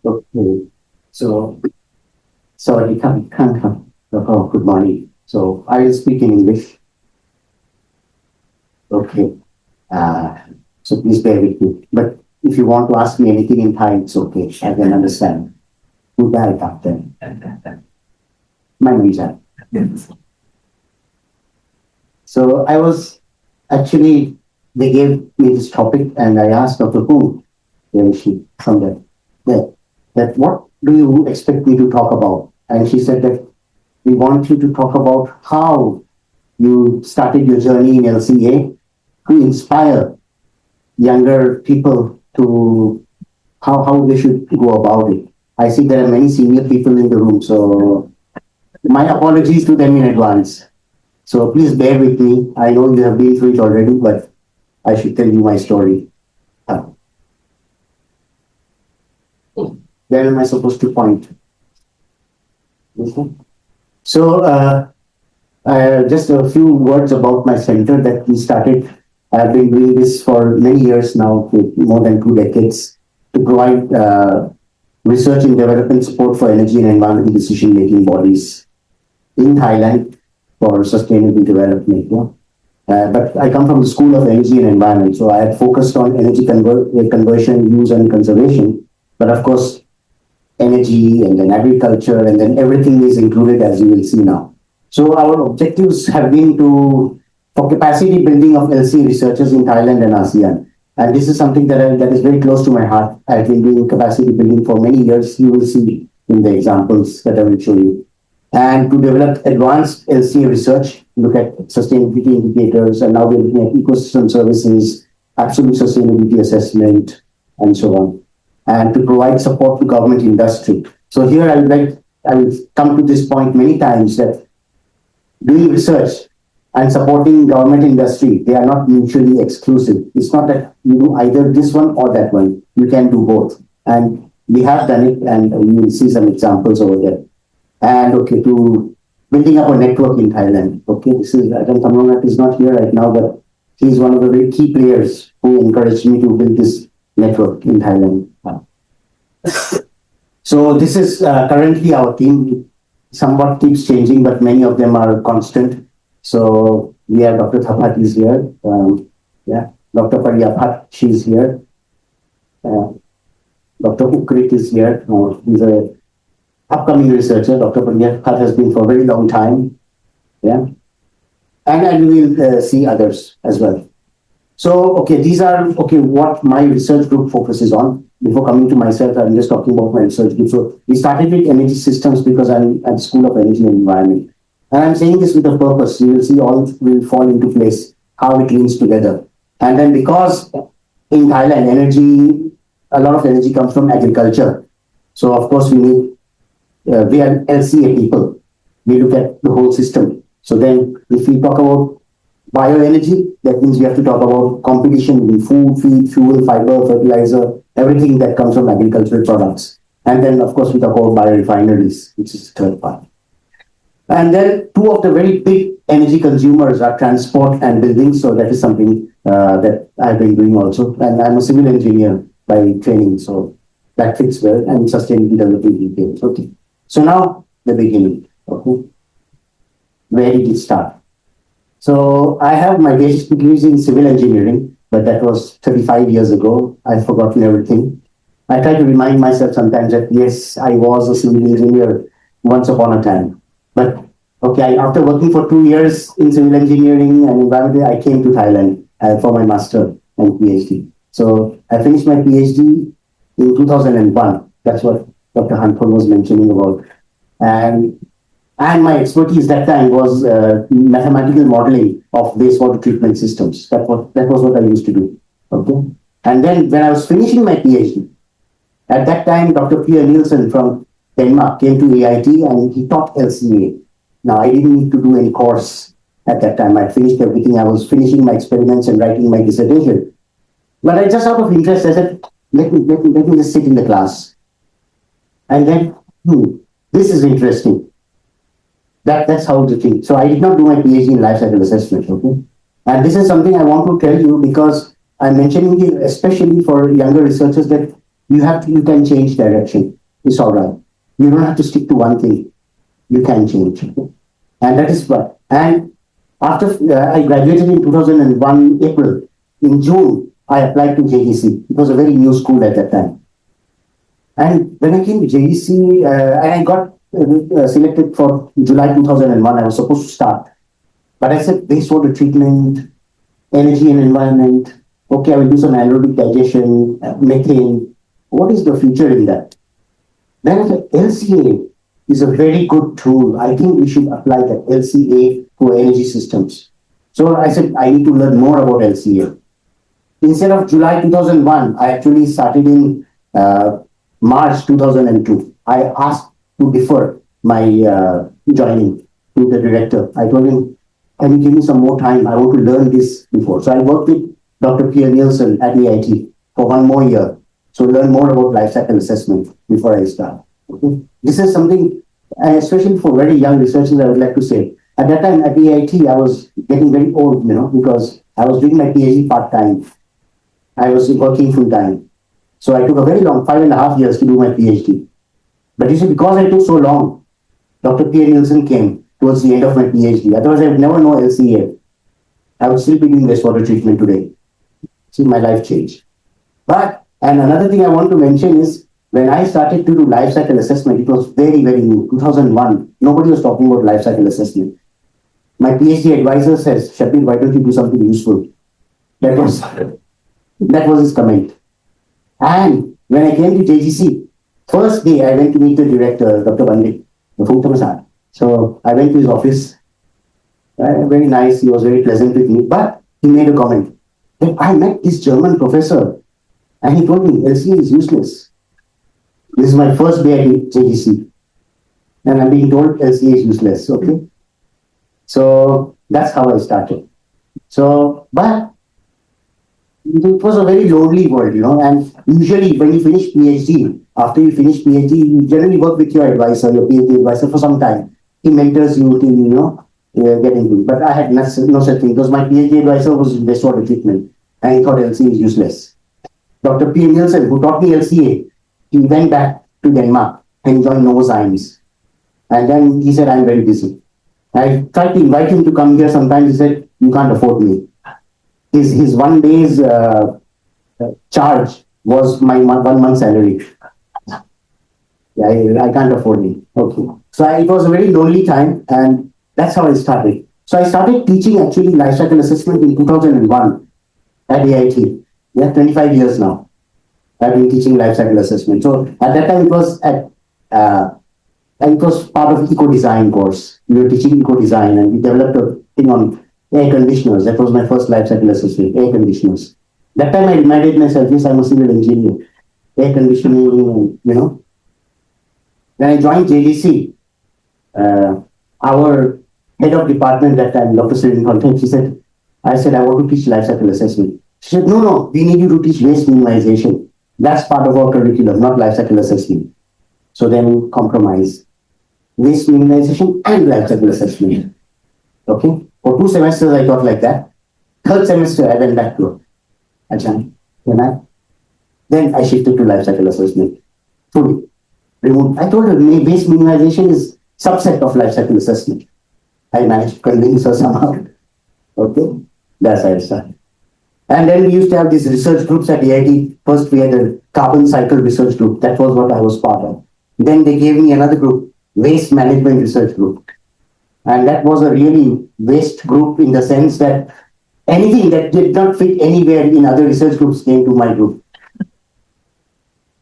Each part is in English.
Okay. So, sorry, can't have. Good morning. So, I will speak in English. Okay. So please bear with me. But if you want to ask me anything in Thai, it's okay. I can understand. Good day, Doctor. My name is Jan. So I was actually, they gave me this topic and I asked Dr. Poon, where is she from that what do you expect me to talk about? And she said that we want you to talk about how you started your journey in LCA to inspire younger people to how they should go about it. I see there are many senior people in the room, so my apologies to them in advance. So please bear with me. I know you have been through it already, but I should tell you my story. Where am I supposed to point? So just a few words about my center that we started. I've been doing this for many years now, more than 2 decades, to provide research and development support for energy and environmental decision-making bodies in Thailand for sustainable development. But I come from the School of Energy and Environment, so I had focused on energy conversion, use and conservation. But of course, energy and then agriculture and then everything is included, as you will see now. So our objectives have been for capacity building of LCA researchers in Thailand and ASEAN. And this is something that is very close to my heart. I've been doing capacity building for many years. You will see in the examples that I will show you. And to develop advanced LCA research, look at sustainability indicators, and now we're looking at ecosystem services, absolute sustainability assessment, and so on. And to provide support to government industry. So here I will come to this point many times that doing research and supporting government industry, they are not mutually exclusive. It's not that you do either this one or that one. You can do both. And we have done it, and you will see some examples over there. And okay, to building up a network in Thailand. Okay, this is Ajahn Thamlongrat is not here right now, but he's one of the very key players who encouraged me to build this network in Thailand. So this is currently our team. Somewhat keeps changing, but many of them are constant. So we have Dr. Thapat is here. Dr. Pariyapat, she's here. Dr. Ukrit is here. He's an upcoming researcher. Dr. Pariyapat has been for a very long time. Yeah. And we will see others as well. So, okay, these are, what my research group focuses on. Before coming to myself, I'm just talking about my research group. So we started with energy systems because I'm at the School of Energy and Environment. And I'm saying this with a purpose. You will see all will fall into place, how it links together. And then because in Thailand, a lot of energy comes from agriculture. So of course we are LCA people. We look at the whole system. So then if we talk about bioenergy, that means we have to talk about competition in food, feed, fuel, fiber, fertilizer, everything that comes from agricultural products. And then, of course, we talk about biorefineries, which is the third part. And then 2 of the very big energy consumers are transport and buildings. So that is something that I've been doing also. And I'm a civil engineer by training. So that fits well. And sustainability development details. Okay. So now the beginning. Okay. Where did it start? So I have my basic degrees in civil engineering, but that was 35 years ago. I've forgotten everything. I try to remind myself sometimes that yes, I was a civil engineer once upon a time. But okay, after working for 2 years in civil engineering and environment, I came to Thailand for my master and PhD. So I finished my PhD in 2001. That's what Dr. Hanpol was mentioning about. And my expertise that time was mathematical modeling of wastewater treatment systems. That was what I used to do. Okay. And then when I was finishing my PhD, at that time, Dr. Pierre Nielsen from Denmark came to AIT and he taught LCA. Now, I didn't need to do any course at that time. I finished everything. I was finishing my experiments and writing my dissertation. But I just out of interest, I said, let me just sit in the class. And then, this is interesting. That's how the thing. So I did not do my PhD in life cycle assessment, okay? And this is something I want to tell you because I'm mentioning it especially for younger researchers that you can change direction. It's all right. You don't have to stick to one thing. You can change. And that is what. And after I graduated in 2001 April, in June, I applied to JEC. It was a very new school at that time. And when I came to JEC, and I got selected for July 2001, I was supposed to start. But I said, wastewater treatment, energy and environment. Okay, I will do some anaerobic digestion, methane. What is the future in that? Then I said, LCA is a very good tool. I think we should apply that LCA for energy systems. So I said, I need to learn more about LCA. Instead of July 2001, I actually started in March 2002. I asked to defer my joining to the director. I told him, can you give me some more time? I want to learn this before. So I worked with Dr. Pierre Nielsen at AIT for one more year. So learn more about life cycle assessment before I start. Okay? This is something, especially for very young researchers, I would like to say. At that time at AIT, I was getting very old, because I was doing my PhD part-time. I was working full-time. So I took a very long, 5.5 years to do my PhD. But you see, because I took so long, Dr. Pierre Nielsen came towards the end of my PhD. Otherwise, I would never know LCA. I would still be doing wastewater treatment today. See, my life changed. And another thing I want to mention is, when I started to do life cycle assessment, it was very, very new, 2001. Nobody was talking about life cycle assessment. My PhD advisor says, Shabbir, why don't you do something useful? That was his comment. And when I came to JGC, first day I went to meet the director, Dr. Bandit, So I went to his office. Very nice. He was very pleasant with me. But he made a comment. I met this German professor and he told me LCA is useless. This is my first day at JGC. And I'm being told LCA is useless. Okay. So that's how I started. But it was a very lonely world, and usually when you finish PhD, after you finish PhD, you generally work with your advisor, your PhD advisor for some time. He mentors you till, get into it. But I had no such thing because my PhD advisor was in wastewater treatment and he thought LCA is useless. Dr. P. Nielsen, who taught me LCA, he went back to Denmark and joined Novozymes. And then he said, I'm very busy. I tried to invite him to come here. Sometimes he said, you can't afford me. His one day's charge was my 1 month salary. I can't afford it. Okay. So it was a very lonely time, and that's how I started. So I started teaching actually life cycle assessment in 2001 at AIT. 25 years now. I've been teaching life cycle assessment. So at that time it was it was part of eco-design course. We were teaching eco-design and we developed a thing on air conditioners. That was my first life cycle assessment, air conditioners. That time I reminded myself, yes, I'm a civil engineer. Air conditioning, When I joined JDC, our head of department that time, Dr. Sridhar, I said, I want to teach life cycle assessment. She said, no, we need you to teach waste minimization. That's part of our curriculum, not life cycle assessment. So then compromise. Waste minimization and life cycle assessment. Okay? For 2 semesters, I taught like that. 3rd semester, I went back to Ajahn. Then I shifted to life cycle assessment. Fully. Removed. I told her, waste minimization is subset of life cycle assessment. I managed to convince her somehow. Okay? That's how I started. And then we used to have these research groups at AIT. First, we had a carbon cycle research group. That was what I was part of. Then they gave me another group, waste management research group. And that was a really waste group in the sense that anything that did not fit anywhere in other research groups came to my group.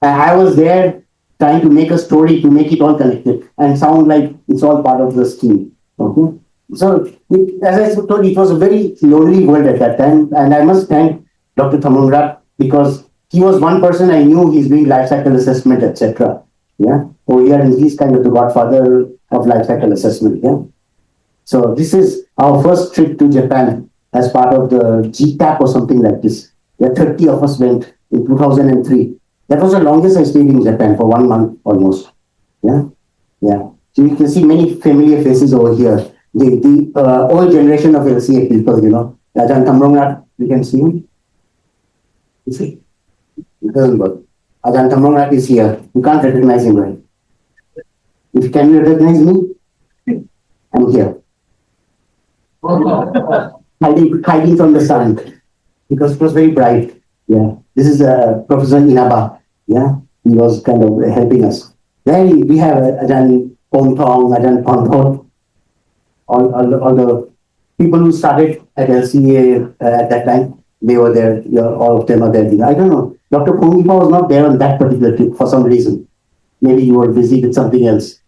And I was there trying to make a story to make it all connected and sound like it's all part of the scheme. Okay? So, as I told you, it was a very lonely world at that time. And I must thank Dr. Thamongrat because he was one person I knew he's doing life cycle assessment, etc. Yeah, over here, and he's kind of the godfather of life cycle assessment. Yeah. So this is our first trip to Japan as part of the GTAP or something like this. 30 of us went in 2003. That was the longest I stayed in Japan for 1 month almost. Yeah. So you can see many familiar faces over here. The old generation of LCA people, Rajan Thamongrat, you can see him. You see? It doesn't work. Ajahn Thamongrat is here. You can't recognize him, right? If can you recognize me? I'm here. Hiding from the sun because it was very bright. Yeah. This is Professor Inaba. Yeah. He was kind of helping us. Then we have Ajahn Pong Thong, Ajahn Ponthot, all the people who started at LCA at that time. They were there. All of them are there. I don't know. Dr. Pongipa was not there on that particular trip for some reason. Maybe you were busy with something else.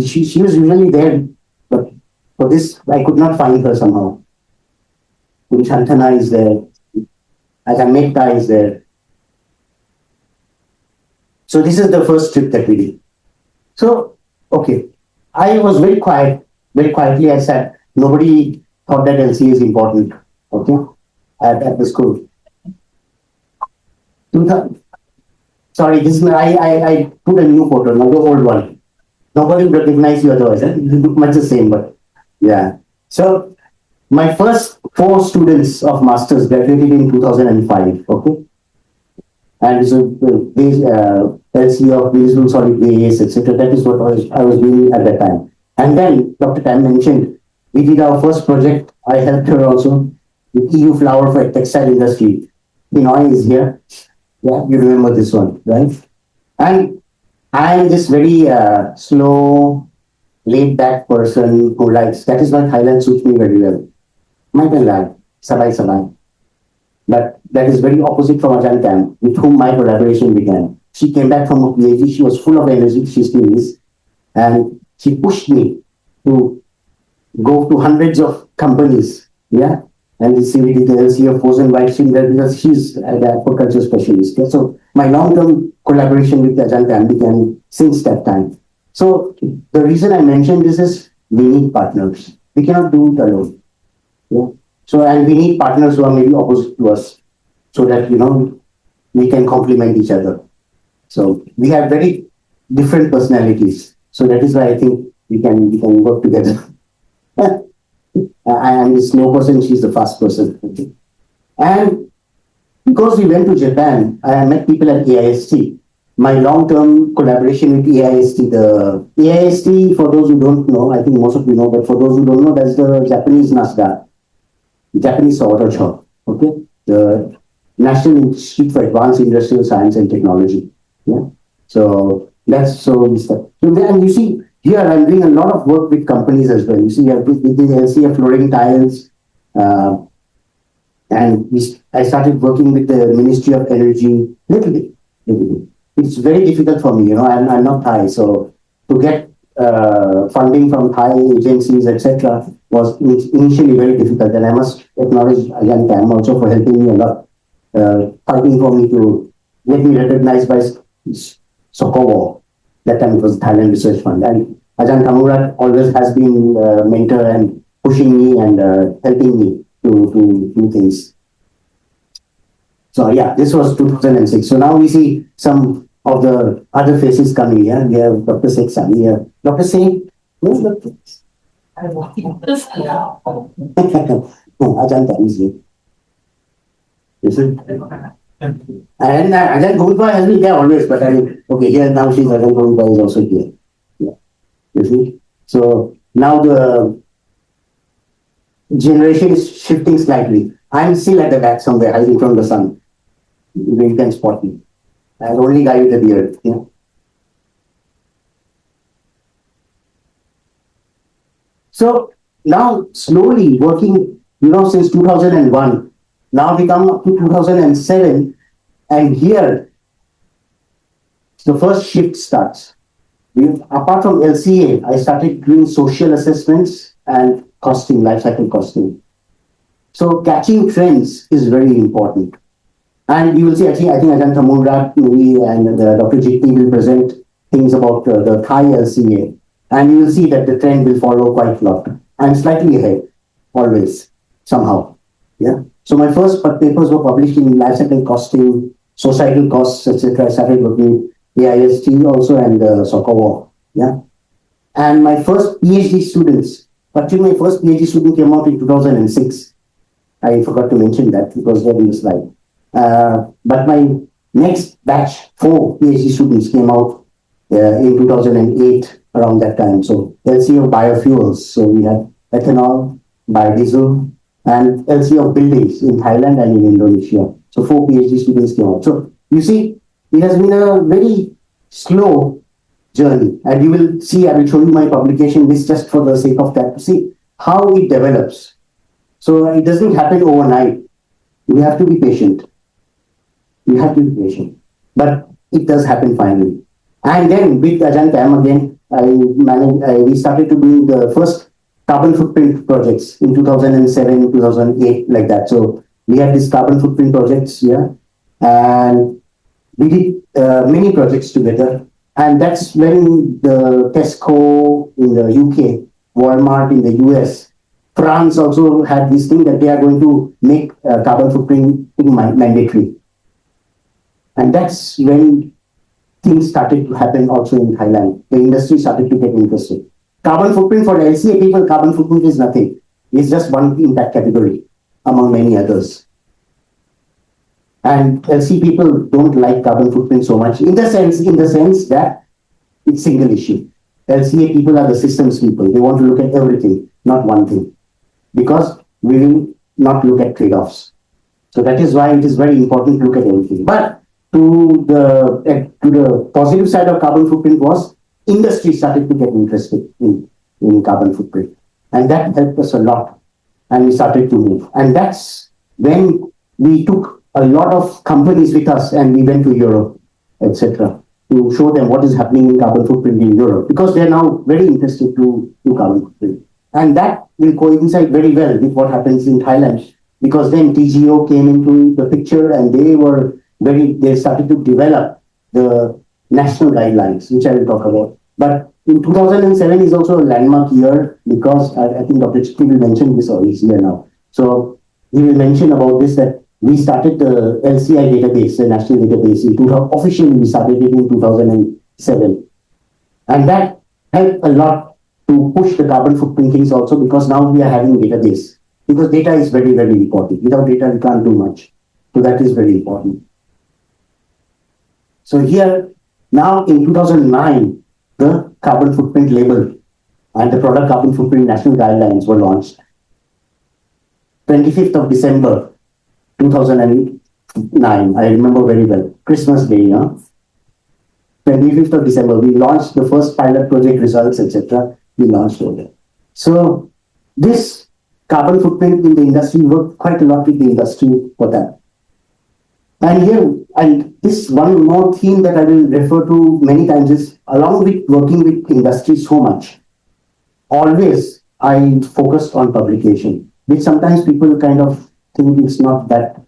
She was usually there, but for this, I could not find her somehow. Shantana is there. Ajahn Mehta is there. So this is the first trip that we did. So, okay. I was very quiet. Very quietly I sat. Nobody thought that LCA is important. Okay. At the school. Sorry, this is I put a new photo, not the old one. Nobody would recognize you otherwise. You look much the same, but yeah. So my first 4 students of masters graduated in 2005. Okay, and so LCA of visible solid waste, etc. That is what I was doing at that time. And then Dr. Tam mentioned we did our first project. I helped her also. The EU flower for textile industry. Pinoy is here. Yeah, you remember this one, right? And I am this very slow, laid-back person who likes. That is why Thailand suits me very well. My lie, sabai. But that is very opposite from Ajahn Tam, with whom my collaboration began. She came back from a PhD. She was full of energy. She still is, and she pushed me to go to hundreds of companies. Yeah. And the CVD, the LCA force and white stream there because she's an aquaculture specialist. Yeah? So my long-term collaboration with Ajahn Tam began since that time. So the reason I mentioned this is we need partners. We cannot do it alone. Yeah? So and we need partners who are maybe opposite to us so that we can complement each other. So we have very different personalities. So that is why I think we can work together. I am the slow person, she's the fast person. Okay. And because we went to Japan, I met people at AIST. My long-term collaboration with AIST, the AIST, for those who don't know, I think most of you know, but for those who don't know, that's the Japanese NASDAQ, Japanese Auto Shop, okay? The National Institute for Advanced Industrial Science and Technology. Yeah. So that's and you see, here I'm doing a lot of work with companies as well. You see, with the LCA flooring tiles, and I started working with the Ministry of Energy little bit. It's very difficult for me, I'm not Thai, so to get funding from Thai agencies, etc., was initially very difficult. And I must acknowledge Ajahn Tam also for helping me a lot, fighting for me to get me recognized by Sokowo. That time it was Thailand Research Fund. And Ajahn Thamongrat always has been a mentor and pushing me and helping me to do things. So yeah, this was 2006. So now we see some of the other faces coming here. We have Dr. Sheikh Sami here. Dr. Sheikh, where's Dr. I'm walking this now. Ajahn Tam is here. And Ajahn Gheewala has been there always, but okay, here now Ajahn Gheewala is also here. Yeah. You see? So now the generation is shifting slightly. I'm still at the back somewhere, hiding from the sun. You can spot me. I'm the only guy with a beard. Yeah. So now slowly working, since 2001, now we come up to 2007, and here the first shift starts. Apart from LCA, I started doing social assessments and costing, life cycle costing. So catching trends is very important. And you will see, I think Ajahn Thamongrat and Dr. Jitni will present things about the Thai LCA. And you will see that the trend will follow quite a lot. I'm slightly ahead, always, somehow. Yeah. So my first papers were published in life cycle costing, societal costs, etc. I started working with AIST also and Sokowo. Yeah. And my first PhD students, particularly my first PhD student came out in 2006. I forgot to mention that because there in the slide. But my next batch, 4 PhD students came out in 2008 around that time. So LCA of biofuels. So we had ethanol, biodiesel, and LCA of buildings in Thailand and in Indonesia. So 4 PhD students came out. So you see, it has been a very slow journey. And you will see, I will show you my publication, this just for the sake of that, to see how it develops. So it doesn't happen overnight. You have to be patient. You have to be patient. But it does happen finally. And then with Ajahn Kam again, we started to do the first carbon footprint projects in 2007, 2008, like that. So we had these carbon footprint projects here, and we did many projects together. And that's when the Tesco in the UK, Walmart in the US, France also had this thing that they are going to make carbon footprint mandatory. And that's when things started to happen also in Thailand. The industry started to get interested. Carbon footprint for LCA people, carbon footprint is nothing. It's just one impact category among many others. And LCA people don't like carbon footprint so much in the sense that it's single issue. LCA people are the systems people. They want to look at everything, not one thing. Because we will not look at trade-offs. So that is why it is very important to look at everything. But to the positive side of carbon footprint was industry started to get interested in carbon footprint. And that helped us a lot. And we started to move. And that's when we took a lot of companies with us and we went to Europe, etc., to show them what is happening in carbon footprint in Europe, because they are now very interested to carbon footprint. And that will coincide very well with what happens in Thailand, because then TGO came into the picture and they started to develop the national guidelines, which I will talk about. But in 2007 is also a landmark year, because I think Dr. Chitti will mention this, or he's here now. So he will mention about this, that we started the LCI database, the national database, officially we started it in 2007. And that helped a lot to push the carbon footprint things also, because now we are having database. Because data is very, very important. Without data, we can't do much. So that is very important. So here, now in 2009, the carbon footprint label and the product carbon footprint national guidelines were launched. 25th of December, 2009, I remember very well, Christmas Day, 25th of December, we launched the first pilot project results, etc. We launched over there. So this carbon footprint in the industry worked quite a lot with the industry for that. And here, and this one more theme that I will refer to many times is, along with working with industry so much, always I focused on publication, which sometimes people kind of think it's not that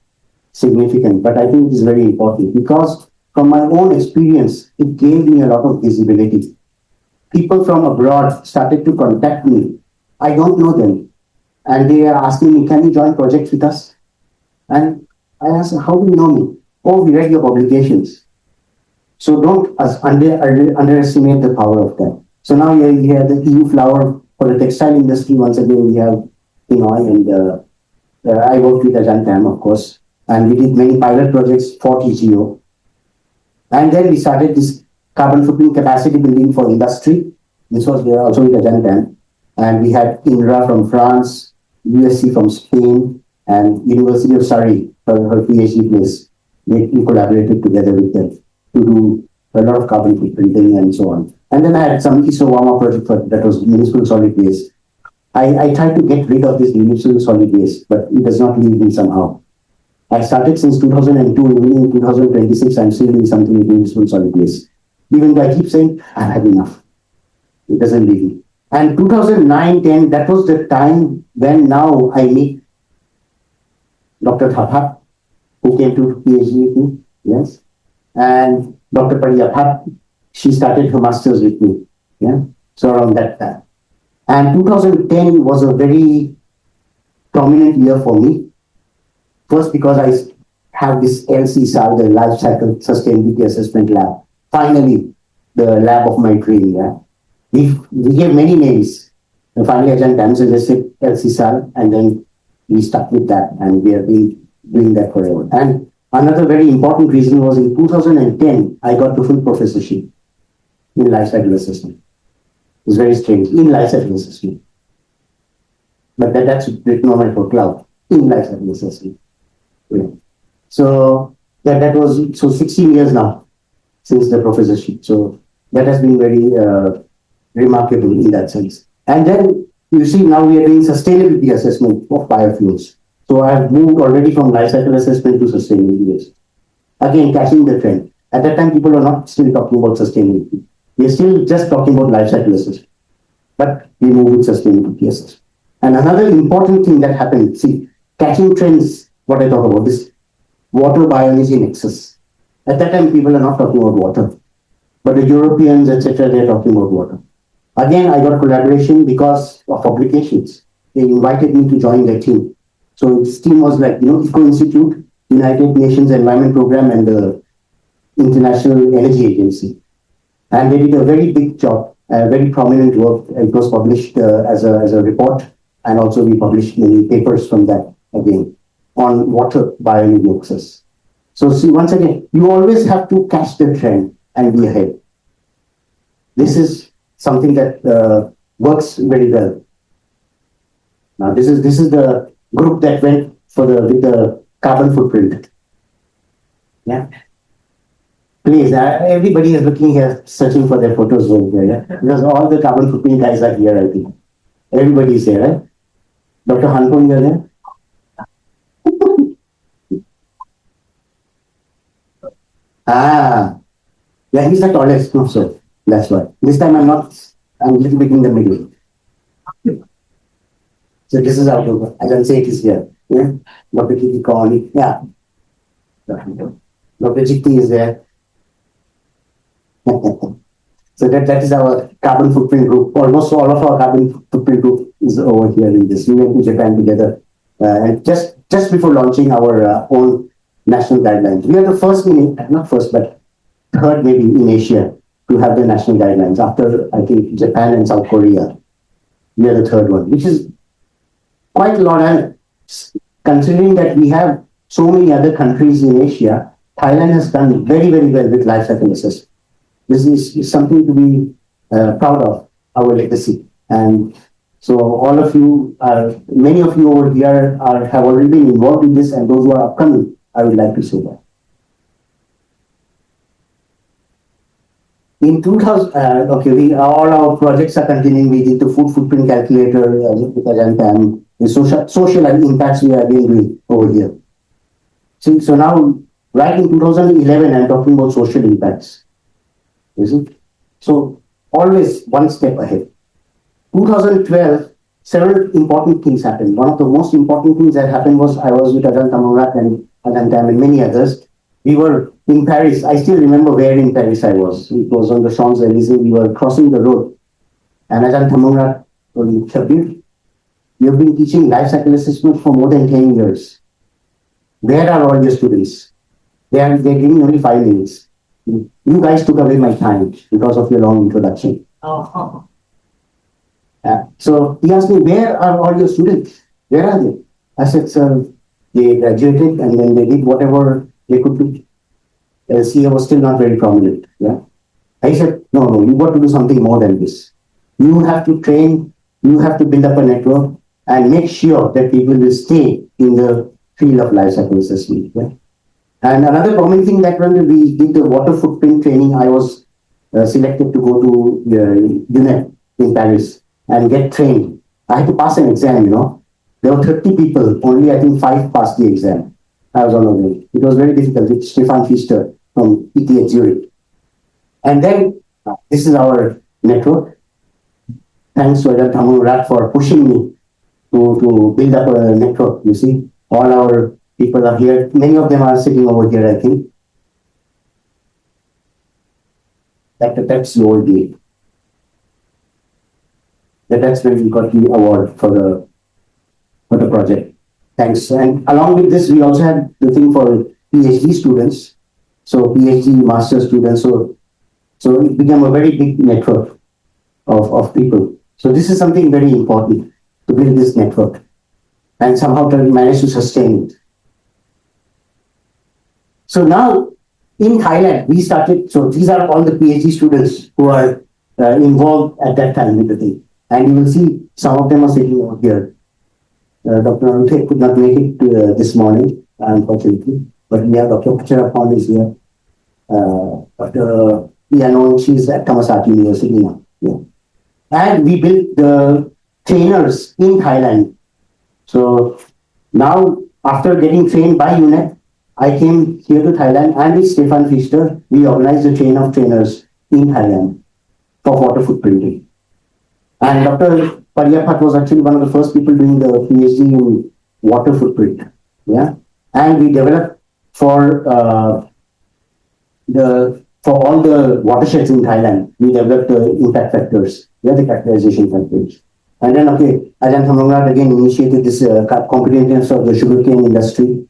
significant, but I think it is very important, because from my own experience, it gave me a lot of visibility. People from abroad started to contact me. I don't know them. And they are asking me, can you join projects with us? And I asked, how do you know me? Oh, we read your publications. So don't underestimate the power of that. So now you have the EU flower for the textile industry. Once again, we have Pinoy, and I worked with Ajahn Kam, of course. And we did many pilot projects for TGO. And then we started this carbon footprint capacity building for industry. This was there also with Ajahn Kam. And we had INRA from France, USC from Spain, and University of Surrey for her PhD place. We collaborated together with them to do a lot of carbon footprinting and so on. And then I had some Isowama project that was municipal solid waste. I tried to get rid of this municipal solid waste, but it does not leave me somehow. I started since 2002, even in 2026, I'm still doing something with municipal solid waste. Even though I keep saying, I've had enough. It doesn't leave me. And 2009-10, that was the time when now I meet Dr. Thaphat, who came to PhD with me, yes, and Dr. Pariyapat, she started her master's with me, yeah, so around that time. And 2010 was a very prominent year for me. First, because I have this LCSAL, the Life Cycle Sustainability Assessment Lab. Finally, the lab of my dream, yeah. We gave many names. And finally, Ajahn Kam suggested LCSAL, and then we stuck with that, and we have been doing that forever. And Another very important reason was in 2010, I got the full professorship in life cycle assessment. It's very strange, in life cycle assessment. But that's written on my cloud, in life cycle assessment. Yeah. So that was, so 16 years now since the professorship. So that has been very remarkable in that sense. And then you see now we are doing sustainability assessment of biofuels. So I have moved already from life cycle assessment to sustainability. Again, catching the trend. At that time, people are not still talking about sustainability. They're still just talking about life cycle assessment. But we move with sustainability assessment. And another important thing that happened, see, catching trends, what I talk about is water biology in excess. At that time, people are not talking about water. But the Europeans, etc., they're talking about water. Again, I got collaboration because of publications. They invited me to join their team. So this team was like, Eco Institute, United Nations Environment Program, and the International Energy Agency. And they did a very big job, very prominent work. It was published as a report, and also we published many papers from that again on water biology access. So see, once again, you always have to catch the trend and be ahead. This is something that works very well. Now, this is the group that went with the carbon footprint. Yeah. Please, everybody is looking here, searching for their photos over there, yeah? Because all the carbon footprint guys are here, I think. Everybody is here, right? Dr. Hanpong, you're there? Yeah, he's the tallest, no, so that's why. This time I'm a little bit in the middle. So this is how I can say it is here. Yeah, Dr. Kiti Kawani, yeah. Dr. Jikti is there. So that is our carbon footprint group. Almost all of our carbon footprint group is over here in this. We went to Japan together, and just before launching our own national guidelines. We are the first not first, but third maybe in Asia to have the national guidelines. After I think Japan and South Korea, we are the third one, which is quite a lot. And considering that we have so many other countries in Asia, Thailand has done very, very well with life cycle assessment. This is something to be proud of, our legacy. And so all of you many of you over here have already been involved in this, and those who are upcoming, I would like to say that. In 2000, all our projects are continuing. We did the food footprint calculator with Ajanta, the social impacts we have been doing over here. So now, right in 2011, I'm talking about social impacts. You see? So always one step ahead. 2012, several important things happened. One of the most important things that happened was I was with Ajahn Thammurat and many others. We were in Paris. I still remember where in Paris I was. It was on the Champs-Élysées. We were crossing the road. And Ajahn Thammurat told me, Shabbir, you have been teaching life cycle assessment for more than 10 years. Where are all your students? They're giving only 5 minutes. You guys took away my time because of your long introduction. So he asked me, where are all your students? Where are they? I said, sir, they graduated and then they did whatever they could do. LCA was still not very prominent. Yeah. I said, no, you got to do something more than this. You have to train, you have to build up a network and make sure that people will stay in the field of life cycle assessment. Yeah. And another common thing that when we did the water footprint training, I was selected to go to UNEP in Paris and get trained. I had to pass an exam, There were 30 people, only I think 5 passed the exam. I was one of them. It was very difficult with Stefan Pfister from ETH Zurich. And then, this is our network. Thanks to Ajahn Thammurat for pushing me to build up a network, you see. All our people are here. Many of them are sitting over here, I think. That's the old day. That's when we got the award for the project. Thanks. And along with this, we also had the thing for PhD students. So PhD, master students. So it became a very big network of people. So this is something very important, to build this network and somehow to manage to sustain it. So now in Thailand, we started, so these are all the PhD students who are involved at that time with the thing. And you will see some of them are sitting over here. Dr. Anute could not make it this morning, unfortunately, but we have Dr. Pacharapon is here. Dr. Ianon, she's at Thammasat University now. Yeah. And we built the trainers in Thailand. So now, after getting trained by UNEP, I came here to Thailand, and with Stefan Fischer, we organized a chain of trainers in Thailand for water footprinting. And Dr. Pariyapat was actually one of the first people doing the PhD in water footprint. Yeah, and we developed for all the watersheds in Thailand. We developed the impact factors, the characterization factors. And then, Ajahn Thamongrat again initiated this competitiveness of the sugarcane industry.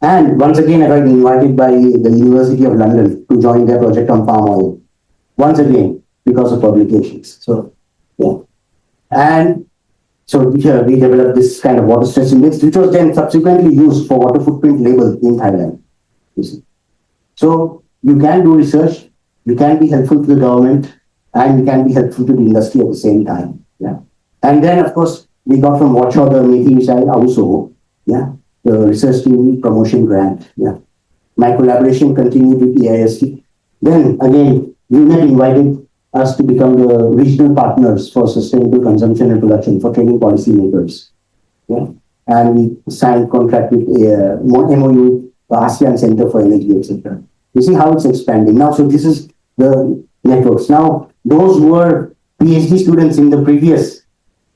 And once again, I got invited by the University of London to join their project on palm oil. Once again, because of publications. So, yeah. And so here we developed this kind of water stress index, which was then subsequently used for water footprint label in Thailand. You see. So you can do research, you can be helpful to the government, and you can be helpful to the industry at the same time. Yeah. And then, of course, we got from Watchhaw the Meeting which I also, yeah, the research team promotion grant. Yeah. My collaboration continued with EIST. Then again, UNEP invited us to become the regional partners for sustainable consumption and production for training policymakers. Yeah. And we signed contract with MOU, the ASEAN Center for Energy, etc. You see how it's expanding. Now, so this is the networks. Now, those who were PhD students in the previous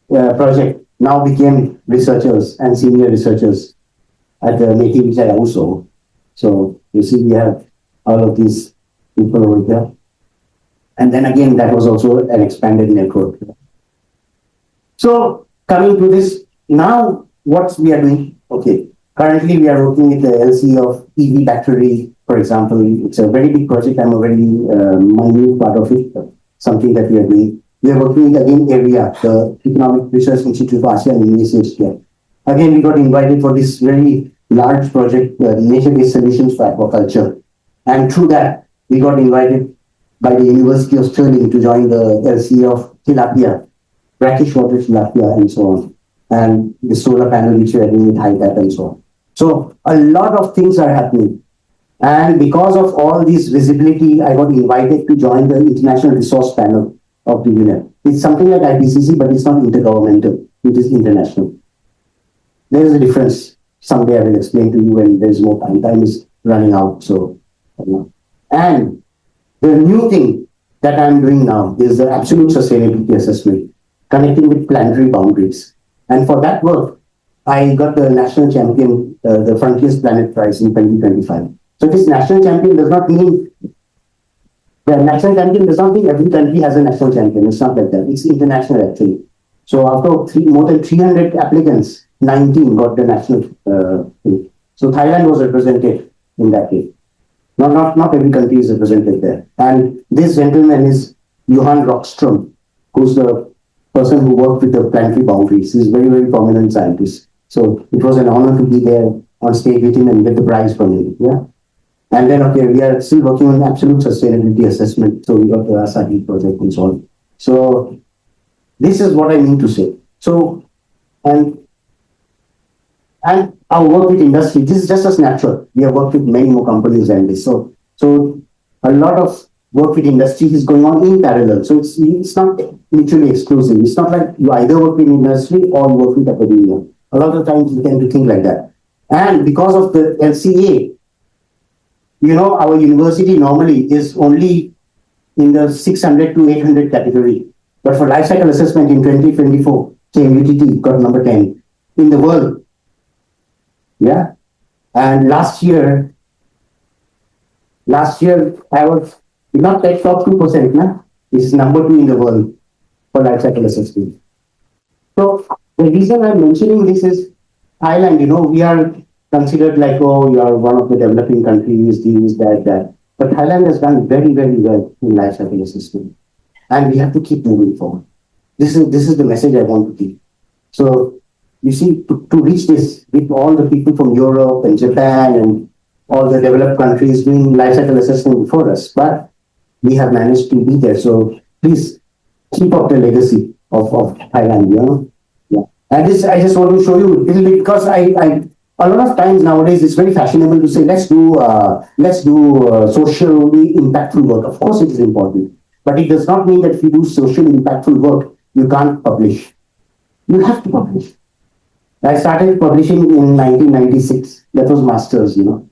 project now became researchers and senior researchers at the Meeting which I also. So you see, we have all of these people over there. And then again, that was also an expanded network. So coming to this, now what we are doing, currently we are working with the LCA of EV battery, for example. It's a very big project. I'm a very minute part of it, something that we are doing. We are working with again area, the Economic Research Institute of ASEAN University here. Again, we got invited for this very large project, nature-based solutions for aquaculture. And through that, we got invited by the University of Stirling to join the LCA of tilapia, brackish water tilapia, and so on. And the solar panel which we are doing with HITAP and so on. So a lot of things are happening. And because of all this visibility, I got invited to join the International Resource Panel of the UNEP. It's something like IPCC, but it's not intergovernmental. It is international. There is a difference. Someday I will explain to you when there is more time. Time is running out. So, and the new thing that I'm doing now is the absolute sustainability assessment, connecting with planetary boundaries. And for that work, I got the national champion, the Frontiers Planet Prize in 2025. So this national champion does not mean every country has a national champion. It's not like that. It's international actually. So out of more than 300 applicants, 19 got the national thing. So Thailand was represented in that way. Not every country is represented there. And this gentleman is Johan Rockström, who's the person who worked with the planetary boundaries. He's a very, very prominent scientist. So it was an honor to be there on stage with him and get the prize from him. Yeah. And then, we are still working on absolute sustainability assessment. So we got the ASADI project and so on. So this is what I mean to say. So, and our work with industry, this is just a snapshot. We have worked with many more companies than this. So a lot of work with industry is going on in parallel. So it's not mutually exclusive. It's not like you either work with industry or you work with academia. A lot of times you tend to think like that. And because of the LCA, our university normally is only in the 600 to 800 category. But for life cycle assessment in 2024, KMUTT got number 10 in the world. Yeah. And last year I was not like top 2%, nah? This is number 2 in the world for life cycle assessment. So the reason I'm mentioning this is Thailand, we are considered like, you are one of the developing countries, this, that. But Thailand has done very, very well in life cycle assessment. And we have to keep moving forward. This is the message I want to give. So, you see, to reach this with all the people from Europe and Japan and all the developed countries doing life cycle assessment before us, but we have managed to be there. So please keep up the legacy of Thailand, you know. Yeah. And this, I just want to show you a little bit, because I a lot of times nowadays it's very fashionable to say, let's do socially impactful work. Of course it is important, but it does not mean that if you do socially impactful work, you can't publish. You have to publish. I started publishing in 1996. That was masters, you know.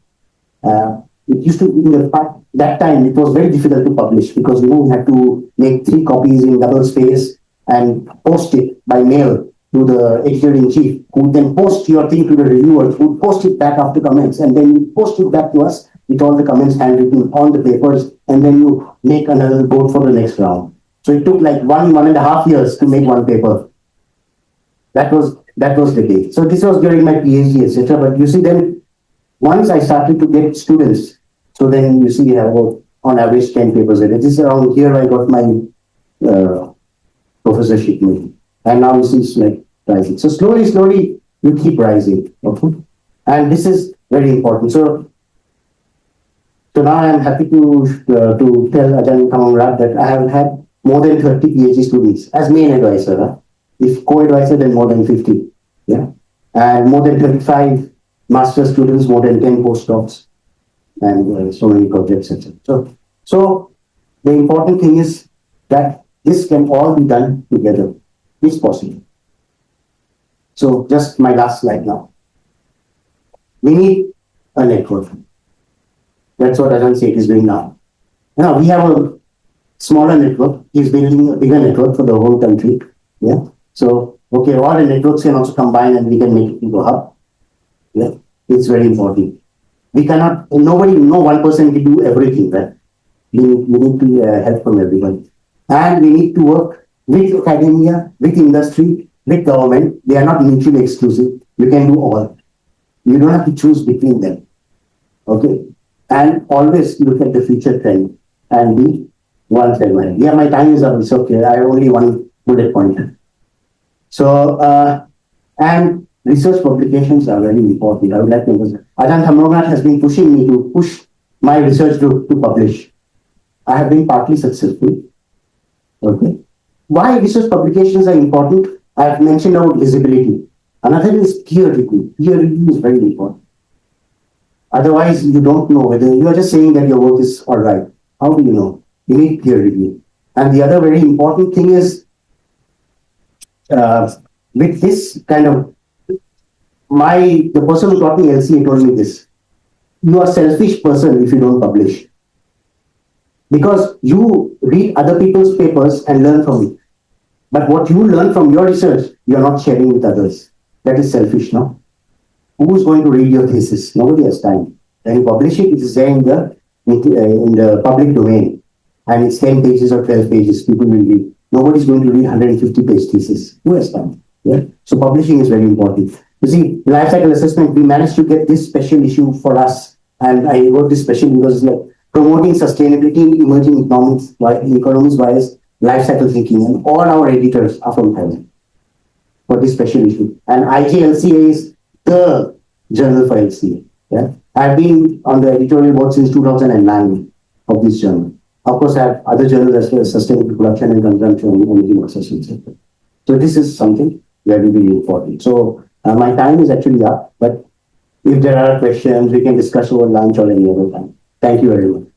It used to, in that time, it was very difficult to publish, because, you know, you had to make 3 copies in double space and post it by mail to the editor-in-chief, who would then post your thing to the reviewers, who would post it back after comments, and then you post it back to us with all the comments handwritten on the papers, and then you make another vote for the next round. So it took like 1.5 years to make one paper. That was the day. So this was during my PhD, etc. But you see, then once I started to get students, so then you see, I have about on average 10 papers a day. This is around here I got my professorship maybe. And now you see it's like rising. So slowly you keep rising. Okay? And this is very important. So now I am happy to tell Ajahn Kamangrat that I have had more than 30 PhD students as main advisor. Huh? If co-advisor, then more than 50. Yeah. And more than 35 master students, more than 10 postdocs, and so many projects, etc. So the important thing is that this can all be done together. It's possible. So just my last slide now. We need a network. That's what Ajahn Seth is doing now. Now we have a smaller network. He's building a bigger network for the whole country. Yeah. So, okay, all the networks can also combine and we can make it into a hub. Yeah. It's very important. We cannot, no one person can do everything, right? We need to help from everybody. And we need to work with academia, with industry, with government. They are not mutually exclusive. You can do all. You don't have to choose between them. Okay? And always look at the future trend and be one step ahead. Yeah, my time is up. It's okay. I have only one bullet point. So, and research publications are very important. I would like to emphasize. Ajahn Thamrongnath has been pushing me to push my research to publish. I have been partly successful. Okay. Why research publications are important? I have mentioned about visibility. Another is peer review. Peer review is very important. Otherwise, you don't know whether you are just saying that your work is all right. How do you know? You need peer review. And the other very important thing is, with this kind of, the person who taught me LCA told me this. You are a selfish person if you don't publish. Because you read other people's papers and learn from it. But what you learn from your research, you are not sharing with others. That is selfish, no? Who is going to read your thesis? Nobody has time. When you publish it, it is there in the public domain. And it's 10 pages or 12 pages, people will read. Nobody is going to read 150-page thesis. Who has time? Yeah? So publishing is very important. You see, life cycle assessment, we managed to get this special issue for us. And I wrote this special because it's like promoting sustainability in emerging economies wise life cycle thinking. And all our editors are from Thailand for this special issue. And IJLCA is the journal for LCA. Yeah? I've been on the editorial board since 2009 of this journal. Of course, I have other journals as well as sustainable production and consumption and energy assessment. So this is something very, very important. So my time is actually up, but if there are questions, we can discuss over lunch or any other time. Thank you very much.